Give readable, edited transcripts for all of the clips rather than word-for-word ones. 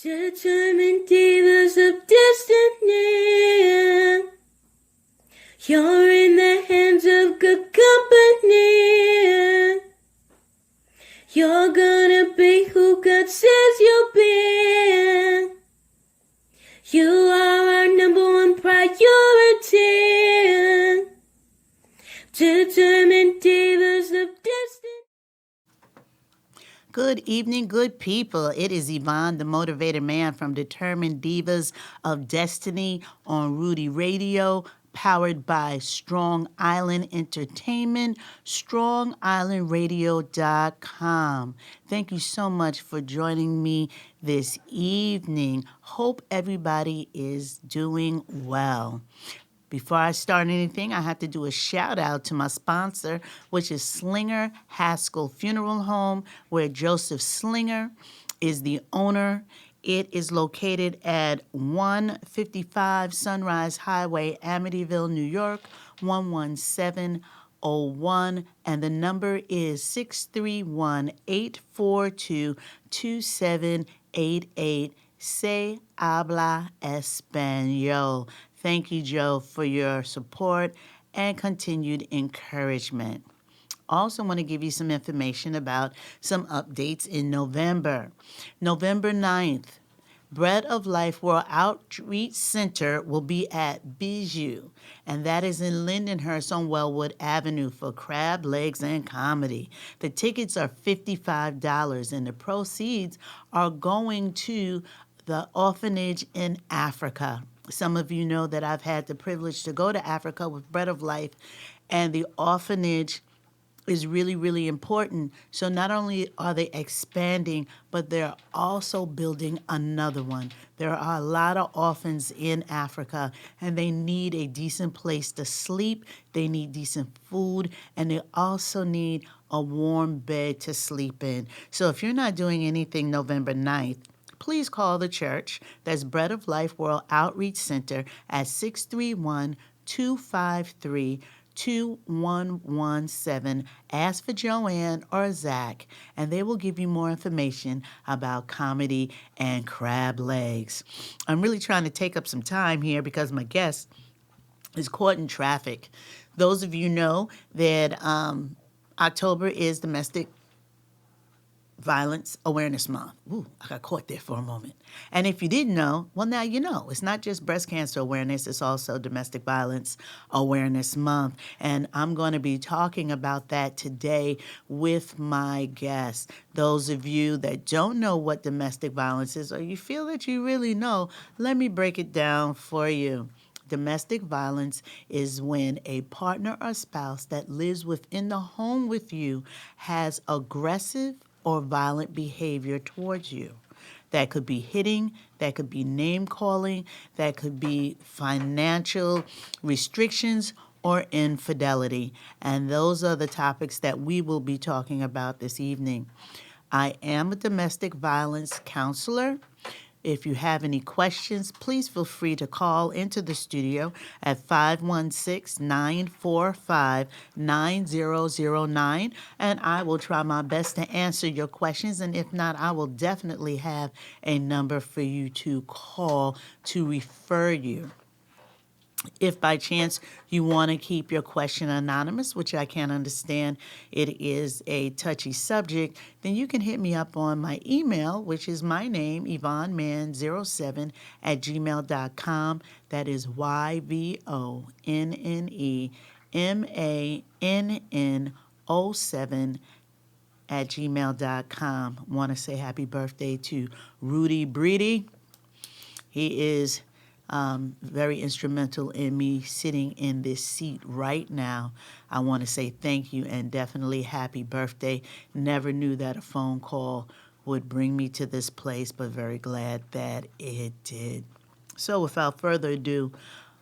Determined divas of destiny. You're in the hands of good company. You're gonna be who God says you'll be. You are our number one priority. Determined divas of destiny. Good evening, good people. It is Yvonne, the motivated man from Determined Divas of Destiny on Rudy Radio, powered by Strong Island Entertainment, strongislandradio.com. Thank you so much for joining me this evening. Hope everybody is doing well. Before I start anything, I have to do a shout out to my sponsor, which is Slinger Haskell Funeral Home, where Joseph Slinger is the owner. It is located at 155 Sunrise Highway, Amityville, New York, 11701, and the number is 631-842-2788. Se habla español. Thank you, Joe, for your support and continued encouragement. Also want to give you some information about some updates in November. November 9th, Bread of Life World Outreach Center will be at Bijou, and that is in Lindenhurst on Wellwood Avenue for crab legs and comedy. The tickets are $55, and the proceeds are going to the orphanage in Africa. Some of you know that I've had the privilege to go to Africa with Bread of Life, and the orphanage is really, really important. So not only are they expanding, but they're also building another one. There are a lot of orphans in Africa, and they need a decent place to sleep. They need decent food, and they also need a warm bed to sleep in. So if you're not doing anything November 9th, please call the church. That's Bread of Life World Outreach Center at 631-253-2117. Ask for Joanne or Zach, and they will give you more information about comedy and crab legs. I'm really trying to take up some time here because my guest is caught in traffic. Those of you know that October is Domestic Violence Awareness Month. Ooh, I got caught there for a moment. And if you didn't know, well, now you know. It's not just breast cancer awareness, it's also Domestic Violence Awareness Month. And I'm going to be talking about that today with my guests. Those of you that don't know what domestic violence is, or you feel that you really know, let me break it down for you. Domestic violence is when a partner or spouse that lives within the home with you has aggressive or violent behavior towards you. That could be hitting, that could be name calling, that could be financial restrictions or infidelity. And those are the topics that we will be talking about this evening. I am a domestic violence counselor. If you have any questions, please feel free to call into the studio at 516-945-9009, and I will try my best to answer your questions. And if not, I will definitely have a number for you to call to refer you. If by chance you want to keep your question anonymous, which I can understand it is a touchy subject, then you can hit me up on my email, which is my name, YvonneMann07@gmail.com. That is YVONNEMANN07@gmail.com. Want to say happy birthday to Rudy Breedy. He is very instrumental in me sitting in this seat right now. I want to say thank you and definitely happy birthday. Never knew that a phone call would bring me to this place, but very glad that it did. So without further ado,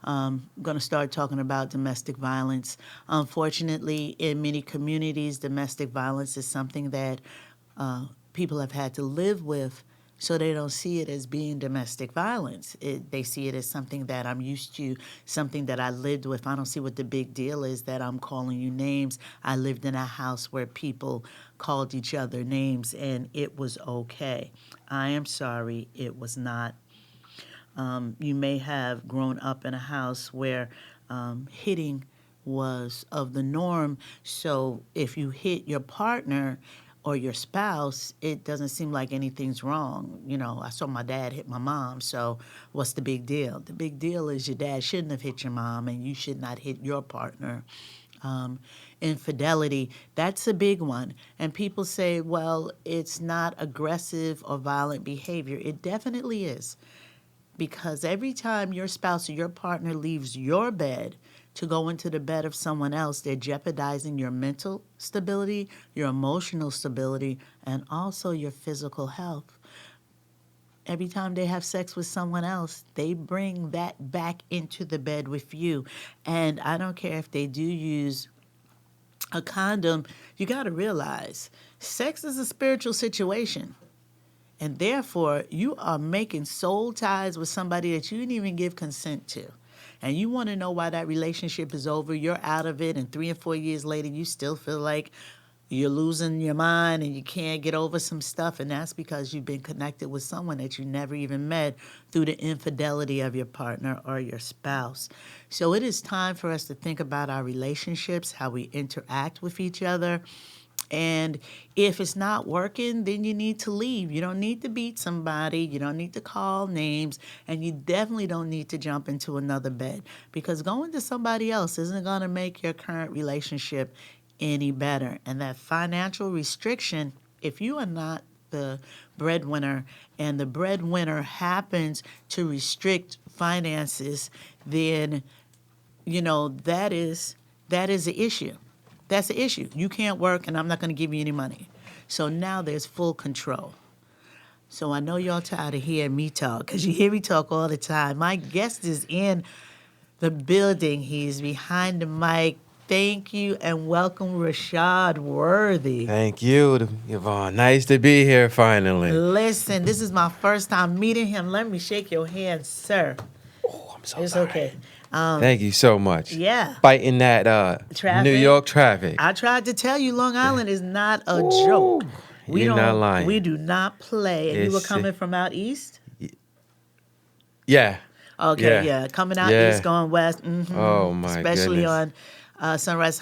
I'm going to start talking about domestic violence. Unfortunately, in many communities, domestic violence is something that people have had to live with So they don't see it as being domestic violence. They see it as something that I'm used to, something that I lived with. I don't see what the big deal is that I'm calling you names. I lived in a house where people called each other names and it was okay. I am sorry, it was not. You may have grown up in a house where hitting was of the norm. So if you hit your partner or your spouse, it doesn't seem like anything's wrong. You know, I saw my dad hit my mom, so what's the big deal? The big deal is your dad shouldn't have hit your mom, and you should not hit your partner. Infidelity, that's a big one. And people say, well, it's not aggressive or violent behavior. It definitely is. Because every time your spouse or your partner leaves your bed to go into the bed of someone else, they're jeopardizing your mental stability, your emotional stability, and also your physical health. Every time they have sex with someone else, they bring that back into the bed with you. And I don't care if they do use a condom, you got to realize sex is a spiritual situation. And therefore, you are making soul ties with somebody that you didn't even give consent to. And you want to know why that relationship is over. You're out of it, and 3 and 4 years later, you still feel like you're losing your mind and you can't get over some stuff. And that's because you've been connected with someone that you never even met through the infidelity of your partner or your spouse. So it is time for us to think about our relationships, how we interact with each other. And if it's not working, then you need to leave. You don't need to beat somebody. You don't need to call names. And you definitely don't need to jump into another bed, because going to somebody else isn't going to make your current relationship any better. And that financial restriction, if you are not the breadwinner and the breadwinner happens to restrict finances, then, you know, that is an issue. That's the issue. You can't work, and I'm not going to give you any money. So now there's full control. So I know y'all tired of hearing me talk, because you hear me talk all the time. My guest is in the building. He's behind the mic. Thank you and welcome, Rashad Worthy. Thank you, Yvonne. Nice to be here finally. Listen, this is my first time meeting him. Let me shake your hand, sir. Oh, I'm so It's sorry. okay. Thank you so much. Yeah. Fighting that Traffic. New York traffic. I tried to tell you, Long Island is not a joke. You're not lying. We do not play. And you were It's, coming from out east? Yeah. Okay, yeah. Coming out Yeah. east, going west. Mm-hmm. Oh, my Especially goodness. on Sunrise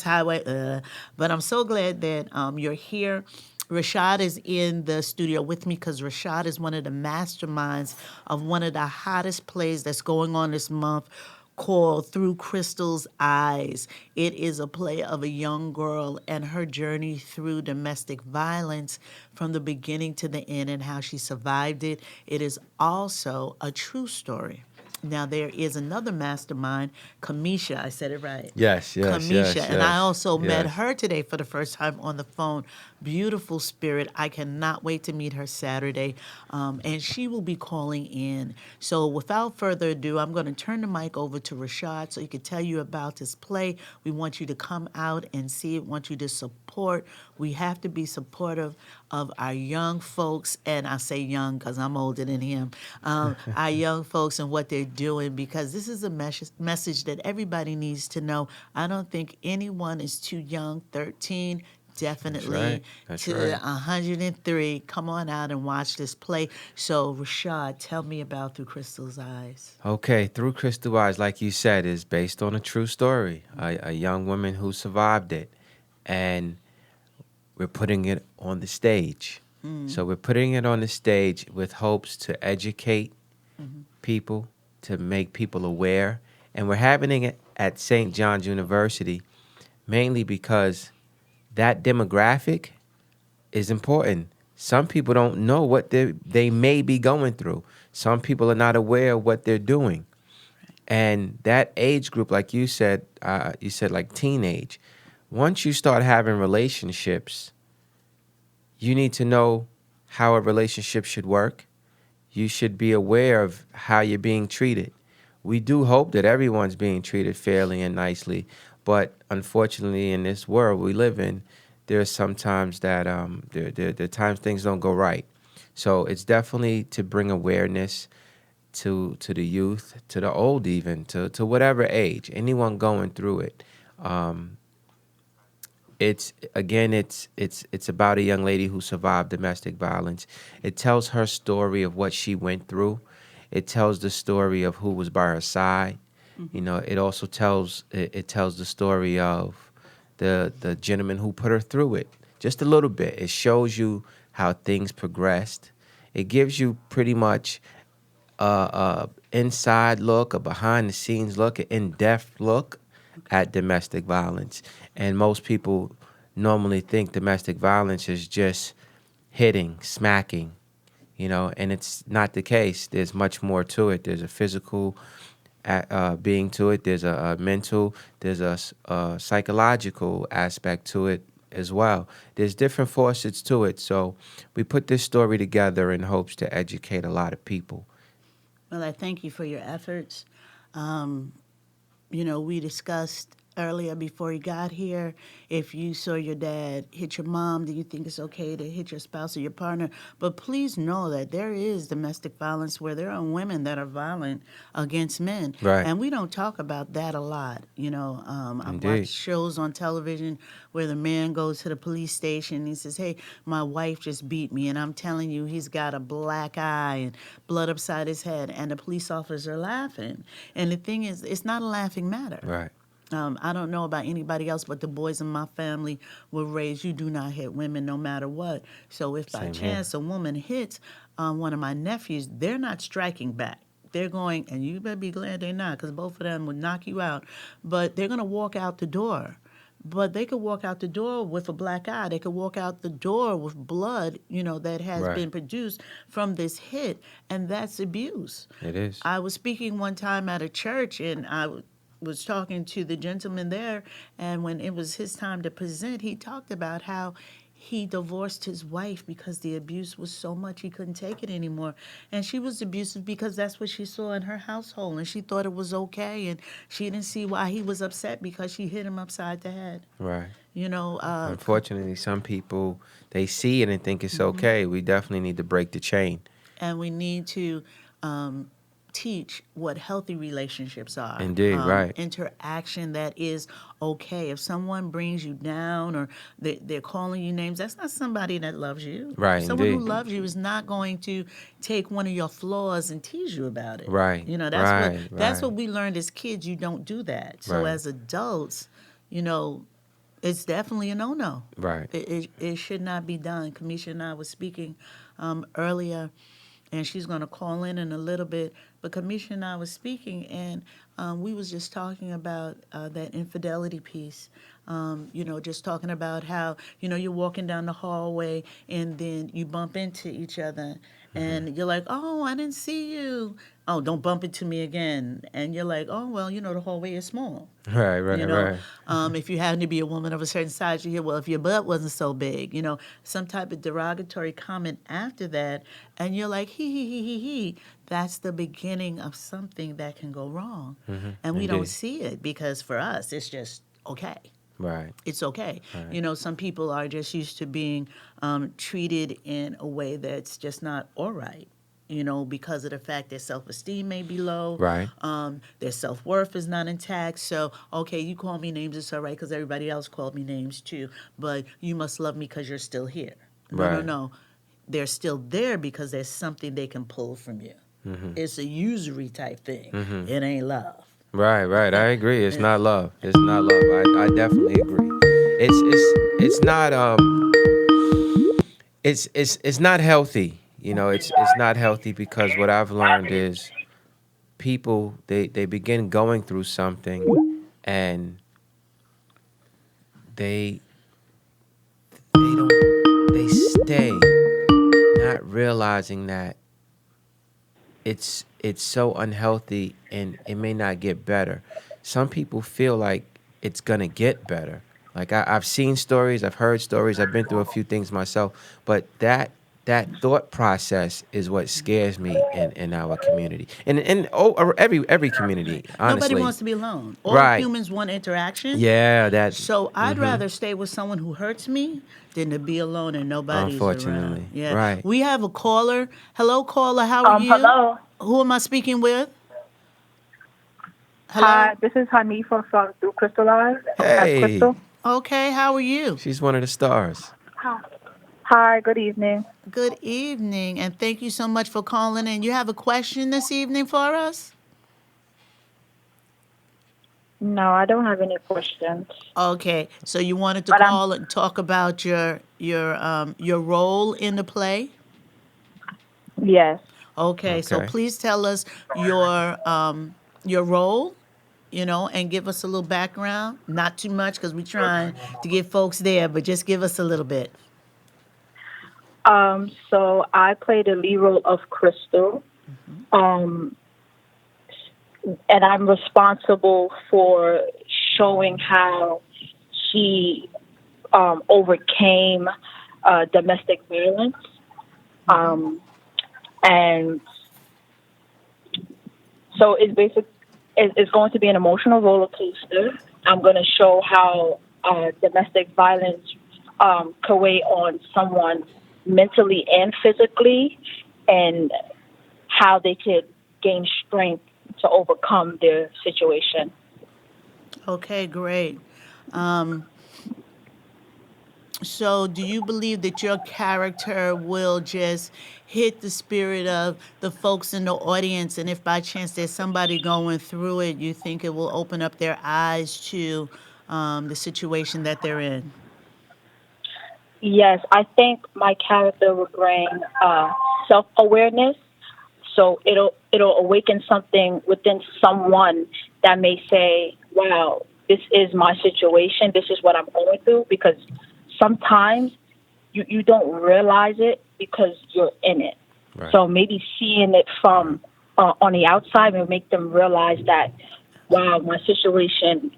Highway. But I'm so glad that you're here. Rashad is in the studio with me because Rashad is one of the masterminds of one of the hottest plays that's going on this month called Through Crystal's Eyes. It is a play of a young girl and her journey through domestic violence from the beginning to the end and how she survived it. It is also a true story. Now, there is another mastermind, Kamisha. I said it right. Yes, Kamisha. yes, And I yes, also met yes. her today for the first time on the phone. Beautiful spirit. I cannot wait to meet her Saturday. And she will be calling in. So without further ado, I'm going to turn the mic over to Rashad so he can tell you about this play. We want you to come out and see it. We want you to support. We have to be supportive of our young folks. And I say young because I'm older than him. Our young folks and what they're doing, because this is a message that everybody needs to know. I don't think anyone is too young. 13, definitely. That's to right. 103. Come on out and watch this play. So, Rashad, tell me about Through Crystal's Eyes. Okay, Through Crystal Eyes, like you said, is based on a true story. A young woman who survived it. And we're putting it on the stage. So we're putting it on the stage with hopes to educate people, to make people aware. And we're having it at St. John's University mainly because that demographic is important. Some people don't know what they may be going through. Some people are not aware of what they're doing. And that age group, like you said like teenage. Once you start having relationships, you need to know how a relationship should work. You should be aware of how you're being treated. We do hope that everyone's being treated fairly and nicely, but unfortunately in this world we live in, there are some times that there are times things don't go right. So it's definitely to bring awareness to the youth, to the old, even to whatever age, anyone going through it. Um, it's again, it's about a young lady who survived domestic violence. It tells her story of what she went through. It tells the story of who was by her side. You know, it also it tells the story of the gentleman who put her through it. Just a little bit. It shows you how things progressed. It gives you pretty much a inside look, a behind the scenes look, an in-depth look at domestic violence. And most people normally think domestic violence is just hitting, smacking, you know, and it's not the case. There's much more to it. There's a physical being to it. There's a mental. There's a psychological aspect to it as well. There's different facets to it. So we put this story together in hopes to educate a lot of people. Well, I thank you for your efforts. Um, we discussed earlier before you got here, if you saw your dad hit your mom, do you think it's okay to hit your spouse or your partner? But please know that there is domestic violence where there are women that are violent against men. Right. And we don't talk about that a lot. I've watched Indeed. shows on television where the man goes to the police station and he says, hey, my wife just beat me. And I'm telling you, he's got a black eye and blood upside his head. And the police officers are laughing. And the thing is, it's not a laughing matter. Right. I don't know about anybody else, but the boys in my family were raised, you do not hit women no matter what. So if by Same chance here. a woman hits one of my nephews, they're not striking back. They're going, and you better be glad they're not, because both of them would knock you out. But they're going to walk out the door. But they could walk out the door with a black eye. They could walk out the door with blood, that has Right. been produced from this hit, and that's abuse. It is. I was speaking one time at a church, and was talking to the gentleman there, and when it was his time to present, he talked about how he divorced his wife because the abuse was so much he couldn't take it anymore. And she was abusive because that's what she saw in her household, and she thought it was okay, and she didn't see why he was upset because she hit him upside the head. Right. You know, Unfortunately, some people, they see it and think it's okay. We definitely need to break the chain. and we need to teach what healthy relationships are. Indeed, right. Interaction that is okay. If someone brings you down or they're calling you names, that's not somebody that loves you. Right, Someone who indeed. loves you is not going to take one of your flaws and tease you about it. Right, That's right. what we learned as kids. You don't do that. So Right. as adults, it's definitely a no-no. Right. It should not be done. Kamisha and I was speaking earlier, and she's going to call in a little bit. But Kamisha and I was speaking, and we was just talking about that infidelity piece. Just talking about how, you're walking down the hallway, and then you bump into each other, and you're like, oh, I didn't see you. Oh, don't bump into me again. And you're like, oh, well, the hallway is small. Right, right, right. If you happen to be a woman of a certain size, you hear, well, if your butt wasn't so big, some type of derogatory comment after that, and you're like, he. That's the beginning of something that can go wrong. And we don't Indeed. see it because for us, it's just okay. Right. It's okay. Right. Some people are just used to being treated in a way that's just not all right. Because of the fact their self-esteem may be low. Right. Their self-worth is not intact. So, okay, you call me names, it's all right because everybody else called me names too. But you must love me because you're still here. No, Right. no. They're still there because there's something they can pull from you. It's a usury type thing. It ain't love. Right, right. I agree. It's not love. It's not love. I definitely agree. It's not it's not healthy. It's not healthy because what I've learned is people they begin going through something and they they stay not realizing that it's so unhealthy and it may not get better. Some people feel like it's gonna get better. Like I've seen stories, I've heard stories, I've been through a few things myself, but that that thought process is what scares me in our community, and every community, Nobody honestly. wants to be alone. All Right. humans want interaction. Yeah, that. So I'd rather stay with someone who hurts me than to be alone and nobody's around. Unfortunately, Yeah. right. We have a caller. Hello, caller. How are you? Hello. Who am I speaking with? Hi, Hello. this is Hanifa from Through Crystallize as Hey, Crystal. Okay. How are you? she's one of the stars. Hi. Hi, good evening. Good evening, and thank you so much for calling in. You have a question this evening for us? No, I don't have any questions. Okay, so you wanted to But I'm call and talk about your role in the play? yes. Okay, so Okay. please tell us your role, and give us a little background. Not too much because we're trying to get folks there, but just give us a little bit. So I play the lead role of Crystal. Um and I'm responsible for showing how she overcame domestic violence. Um and So it's it's going to be an emotional roller coaster. I'm going to show how domestic violence can weigh on someone mentally and physically, and how they could gain strength to overcome their situation. Okay, great. Um, So, do you believe that your character will just hit the spirit of the folks in the audience? And if by chance there's somebody going through it, you think it will open up their eyes to the situation that they're in? Yes, I think my character will bring self awareness. So it'll awaken something within someone that may say, "Wow, this is my situation. This is what I'm going through." Because sometimes you don't realize it because you're in it. Right. So maybe seeing it from on the outside will make them realize that, wow, my situation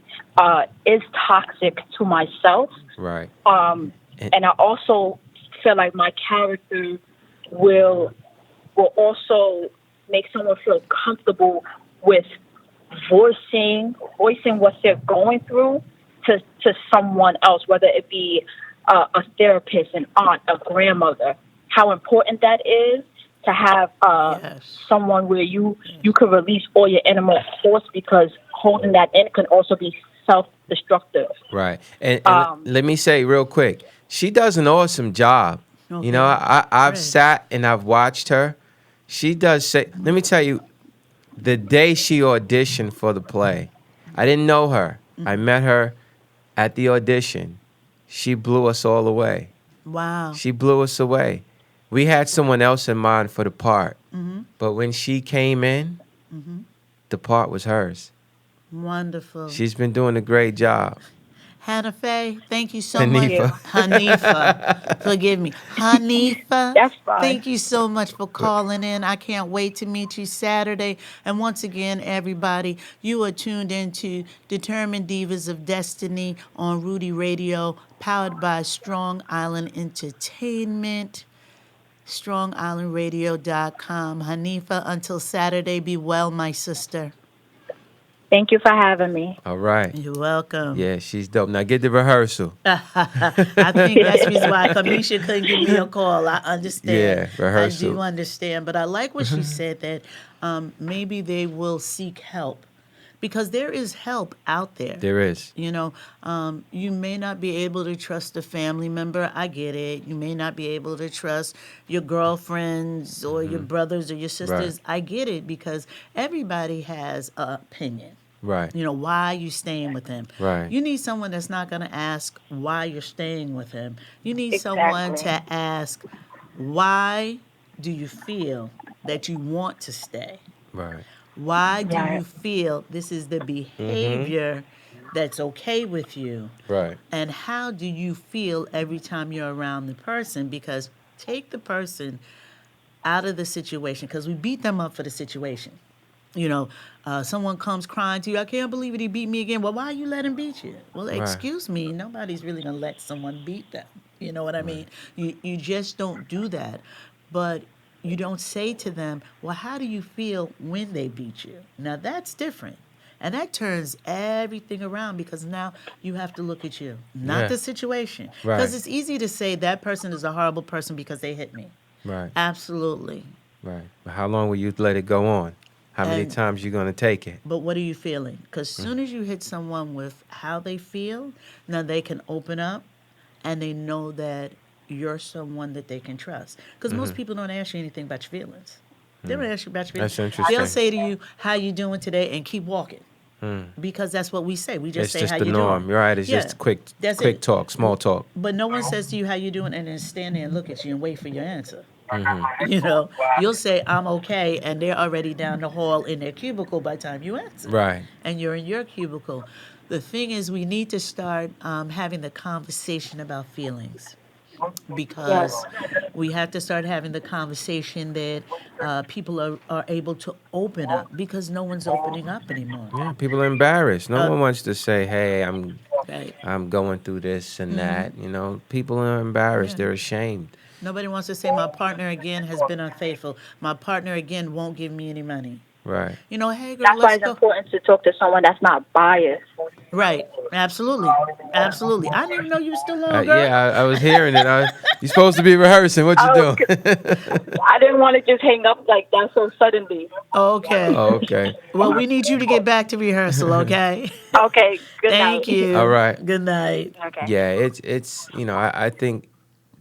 is toxic to myself. Right. And And I also feel like my character will also make someone feel comfortable with voicing what they're going through to someone else, whether it be a therapist, an aunt, a grandmother. How important that is to have Yes. someone where you can release all your inner thoughts, because holding that in can also be self-destructive. right. And Um, let me say real quick, she does an awesome job. You know, Okay. I've Great. sat and I've watched her. She does say. Let me tell you, the day she auditioned for the play, I didn't know her. I met her at the audition. She blew us all away. Wow. She blew us away. We had someone else in mind for the part, but when she came in, the part was hers. Wonderful. She's been doing a great job. Hannah Faye, thank you so thank much. you. Hanifa. Hanifa, forgive me. Hanifa, That's fine. thank you so much for calling in. I can't wait to meet you Saturday. And once again, everybody, you are tuned into Determined Divas of Destiny on Rudy Radio, powered by Strong Island Entertainment. StrongIslandRadio.com. Hanifa, until Saturday, be well, my sister. Thank you for having me. All right. You're welcome. Yeah, she's dope. Now get the rehearsal. I think that's the reason why Kamisha couldn't give me a call. I understand. Yeah, I do rehearsal. understand. But I like what she said that maybe they will seek help, because there is help out there. There is. You may not be able to trust a family member. I get it. You may not be able to trust your girlfriends or your brothers or your sisters. I get it, because everybody has an opinion. Right. Why are you staying with him? Right. You need someone that's not going to ask why you're staying with him. You need someone Exactly. to ask, why do you feel that you want to stay? Right. Why do you Right. feel this is the behavior that's okay with you? Right. And how do you feel every time you're around the person? Because take the person out of the situation, because we beat them up for the situation. You know, someone comes crying to you, I can't believe it, he beat me again. Well, why you let him beat you? Well, Right. excuse me, nobody's really gonna let someone beat them. You know what I mean? You just don't do that. But you don't say to them, well, how do you feel when they beat you? Now that's different. And that turns everything around because now you have to look at you, not Yeah. the situation. Right. Because it's easy to say that person is a horrible person because they hit me. Right. Absolutely. Right. But how long will you let it go on? How many And- times you gonna take it? But what are you feeling? Because soon as you hit someone with how they feel, now they can open up and they know that you're someone that they can trust. Because most people don't ask you anything about your feelings. They don't ask you about your That's feelings. interesting. They'll say to you, how you doing today? And keep walking. Because that's what we say. We just It's say just how the you norm. doing. You're right. It's Yeah, just quick that's it. talk, small talk. But no one says to you how you doing and then stand there and look at you and wait for your answer. You know, you'll say I'm okay, and they're already down the hall in their cubicle by the time you answer. Right. And you're in your cubicle. The thing is, we need to start having the conversation about feelings because we have to start having the conversation that people are able to open up because no one's opening up anymore. Yeah, people are embarrassed. No one wants to say, "Hey, Right. I'm going through this and that." You know, people are embarrassed. Yeah. They're ashamed. Nobody wants to say my partner again has been unfaithful. My partner again won't give me any money. Right. You know, hey girl, That's why let's it's go. important to talk to someone that's not biased. Right. Absolutely. Absolutely. I didn't even know you were still on, girl. Yeah, I was hearing it. You're supposed to be rehearsing. What you Oh, doing? I didn't want to just hang up like that so suddenly. Okay. Oh, okay. Well, we need you to get back to rehearsal, okay? Okay, good Thank night. you. All right. Good night. Okay. Yeah, it's I think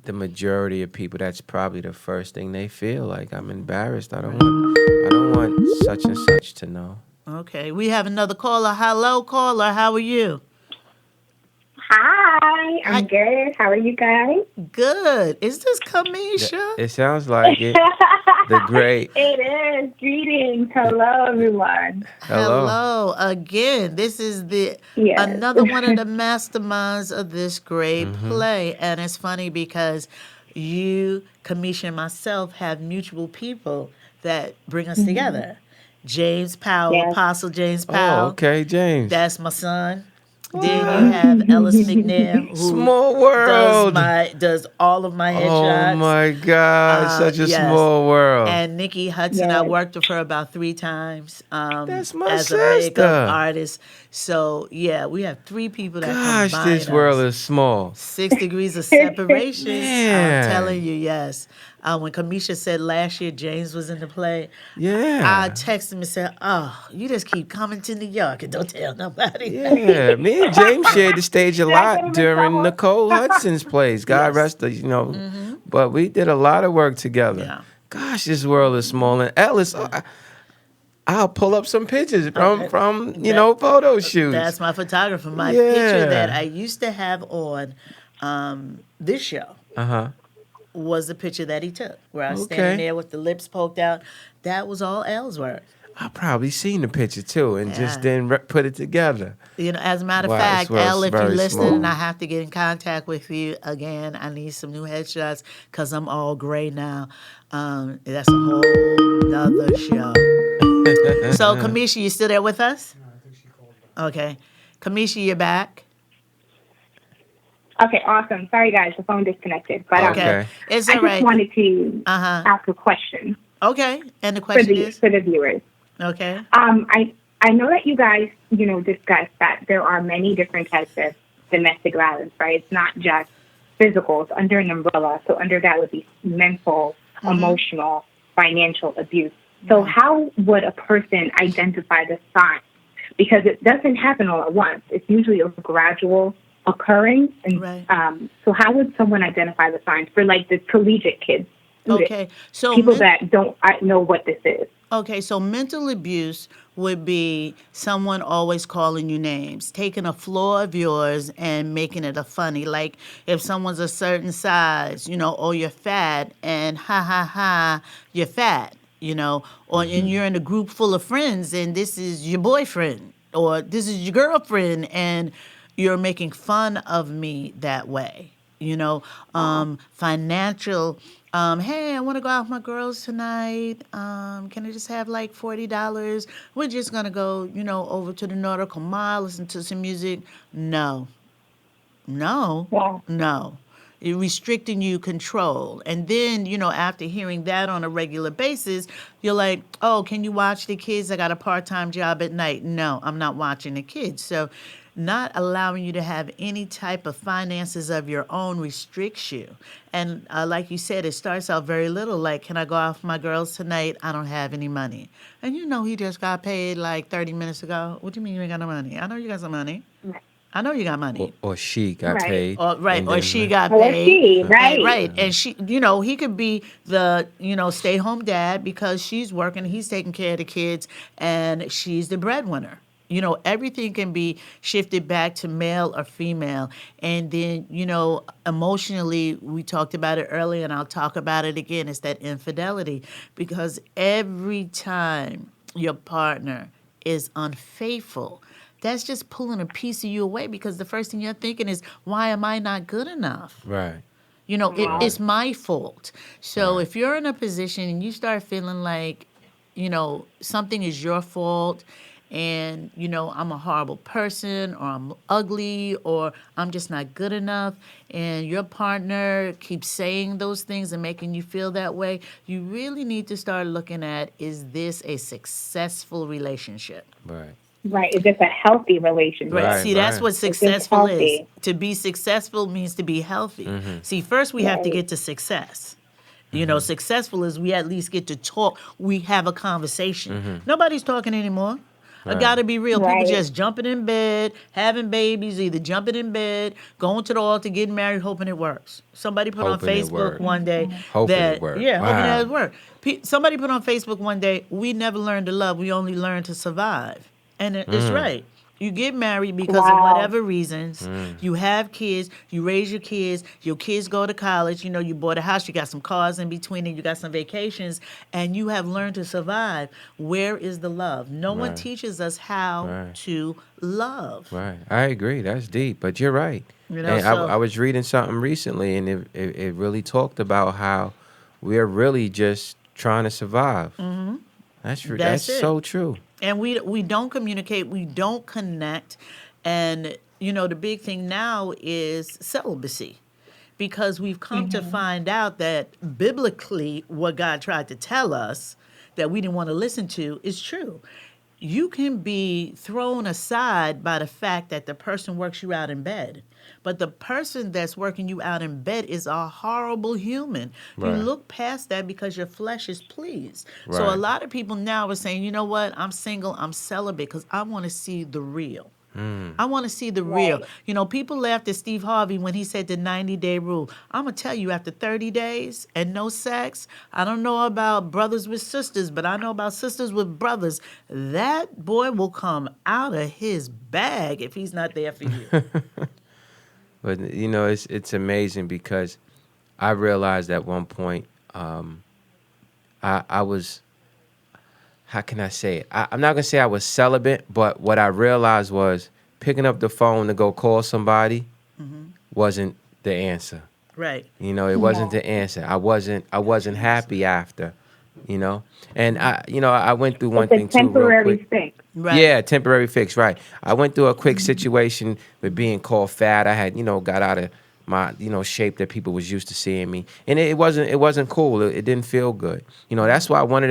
the majority of people, that's probably the first thing they feel like. I'm embarrassed. I don't want such and such to know. Okay. We have another caller. Hello, caller. How are you? Hi, Hi. I'm good. How are you guys? Good. Is this Kamisha? It sounds like it. The great. It is. Greetings. Hello, everyone. Hello. Hello again. This is the Yes. another one of the masterminds of this great play, and it's funny because you, Kamisha, and myself have mutual people that bring us together. James Powell, Yes. Apostle James Powell. Oh, okay, James. That's my son. Then you have Ellis McNair, who Small world. does all of my Oh headshots. my God, such a Yes. small world. And Nikki Hudson, I Yes. worked with her about 3 times That's my as a sister. makeup artist. So yeah, we have 3 people that Gosh, combine this world us. is small. 6 degrees of separation. Man. I'm telling you, yes. When Kamisha said last year James was in the play, Yeah. I texted him and said, "Oh, you just keep coming to New York and don't tell nobody." Yeah, me and James shared the stage a lot during Nicole Hudson's plays. God Yes. rest her, But we did a lot of work together. Yeah. Gosh, this world is small. And Ellis, I'll pull up some pictures from photo shoots. That's my photographer. My Yeah. picture that I used to have on this show Uh-huh. was the picture that he took, where I was Okay. standing there with the lips poked out. That was all L's work. I probably seen the picture too and just Yeah. didn't put it together. You know, as a matter of Wow, fact, this world's Elle, if you're very listening small. and I have to get in contact with you again, I need some new headshots because I'm all gray now. That's a whole nother show. So, Kamisha, you still there with us? No, I think she called back. Okay. Kamisha, you're back? Okay, awesome. Sorry, guys, the phone disconnected. But Okay. It's I all just right. wanted to Uh-huh. ask a question Okay. And the for question the is? for the viewers. Okay. I know that you guys, discussed that there are many different types of domestic violence, right? It's not just physical. It's under an umbrella. So under that would be mental, emotional, financial abuse. So how would a person identify the signs? Because it doesn't happen all at once. It's usually a gradual occurring. And Right. so how would someone identify the signs for like the collegiate kids? Okay. So People that don't know what this is. Okay, so mental abuse would be someone always calling you names, taking a flaw of yours and making it a funny. Like if someone's a certain size, oh, you're fat, and ha ha ha, you're fat, or and you're in a group full of friends and this is your boyfriend or this is your girlfriend and you're making fun of me that way. you know, financial. Hey, I want to go out with my girls tonight. Can I just have like $40? We're just gonna go, over to the nautical mile, listen to some music. No, no, Yeah. no. You're restricting you control. And then, after hearing that on a regular basis, you're like, oh, can you watch the kids? I got a part time job at night. No, I'm not watching the kids. So, not allowing you to have any type of finances of your own restricts you. And like you said, it starts out very little. Like, can I go out with my girls tonight? I don't have any money. And he just got paid like 30 minutes ago. What do you mean you ain't got no money? I know you got some money. Right. I know you got money. Or she got Right. paid. Or right, And or then she got Or paid. she, And, right. right, and she, he could be the stay home dad because she's working, he's taking care of the kids, and she's the breadwinner. Everything can be shifted back to male or female, and then emotionally, we talked about it earlier, and I'll talk about it again. It's that infidelity, because every time your partner is unfaithful, that's just pulling a piece of you away, because the first thing you're thinking is, why am I not good enough? Right. It's my fault. So Right. if you're in a position and you start feeling like, something is your fault, and, I'm a horrible person, or I'm ugly, or I'm just not good enough, and your partner keeps saying those things and making you feel that way, you really need to start looking at, is this a successful relationship? Right. Right. Is this a healthy Right. relationship? Right. See, that's Right. what Is this successful is. healthy? To be successful means to be healthy. Mm-hmm. See, first we have to Right. get to success. Mm-hmm. Successful is we at least get to talk. We have a conversation. Mm-hmm. Nobody's talking anymore. I Right. gotta be real. People Right. just jumping in bed, having babies, either jumping in bed, going to the altar, getting married, hoping it works. Somebody put on Hoping it Facebook worked. one day Hoping it that, worked. yeah, hoping that it Wow. worked. Somebody put on Facebook one day, we never learned to love, we only learned to survive. And it's Mm. right. You get married because of Wow. whatever reasons. You have kids, you raise your kids go to college, you bought a house, you got some cars in between, and you got some vacations, and you have learned to survive. Where is the love? No one Right. teaches us how Right. to love. Right. I agree. That's deep, but you're right. And So I was reading something recently, and it really talked about how we're really just trying to survive. That's that's it. so true. And we don't communicate, we don't connect, and the big thing now is celibacy, because we've come to find out that biblically what God tried to tell us that we didn't want to listen to is true. You can be thrown aside by the fact that the person works you out in bed. But the person that's working you out in bed is a horrible human. You Right. look past that because your flesh is pleased. So a Right. lot of people now are saying, you know what, I'm single, I'm celibate because I want to see the real. I want to see the real. Right. People laughed at Steve Harvey when he said the 90-day rule. I'm going to tell you, after 30 days and no sex, I don't know about brothers with sisters, but I know about sisters with brothers. That boy will come out of his bag if he's not there for you. But it's amazing because I realized at one point, I was, how can I say it? I'm not gonna say I was celibate, but what I realized was picking up the phone to go call somebody wasn't the answer. Right. It wasn't the answer. I wasn't happy after, And I went through one It's a thing too, real temporary quick. fix. Right. Yeah, temporary fix, right. I went through a quick situation with being called fat. I had, got out of my, shape that people was used to seeing me. And it wasn't cool. It didn't feel good. That's why one of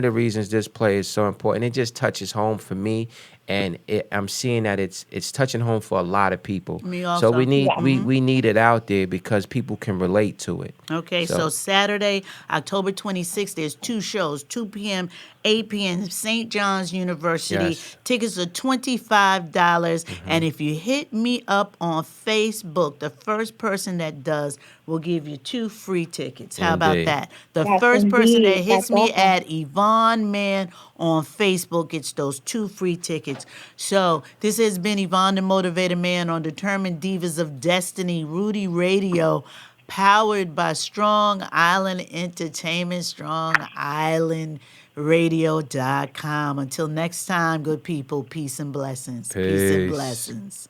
the reasons this play is so important. It just touches home for me, and I'm seeing that it's touching home for a lot of people. Me So we also. need Yeah. we need it out there because people can relate to it. Okay, so Saturday, October 26th, there's two shows, 2 p.m., 8 p.m., St. John's University. Yes. Tickets are $25. And if you hit me up on Facebook, the first person that does will give you 2 free tickets. How about Indeed. that? The Yes, first person that indeed. hits That's me awesome. at Yvonne Man on Facebook gets those 2 free tickets. So this has been Yvonne the Motivated Man on Determined Divas of Destiny, Rudy Radio, powered by Strong Island Entertainment, StrongIslandRadio.com. Until next time, good people, peace and blessings. Peace and Peace. blessings.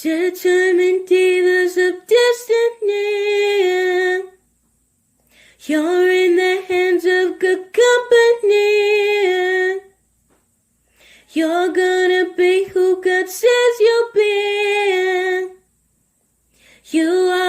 Determined divas of destiny. You're in the hands of good company. You're gonna be who God says you'll be. You are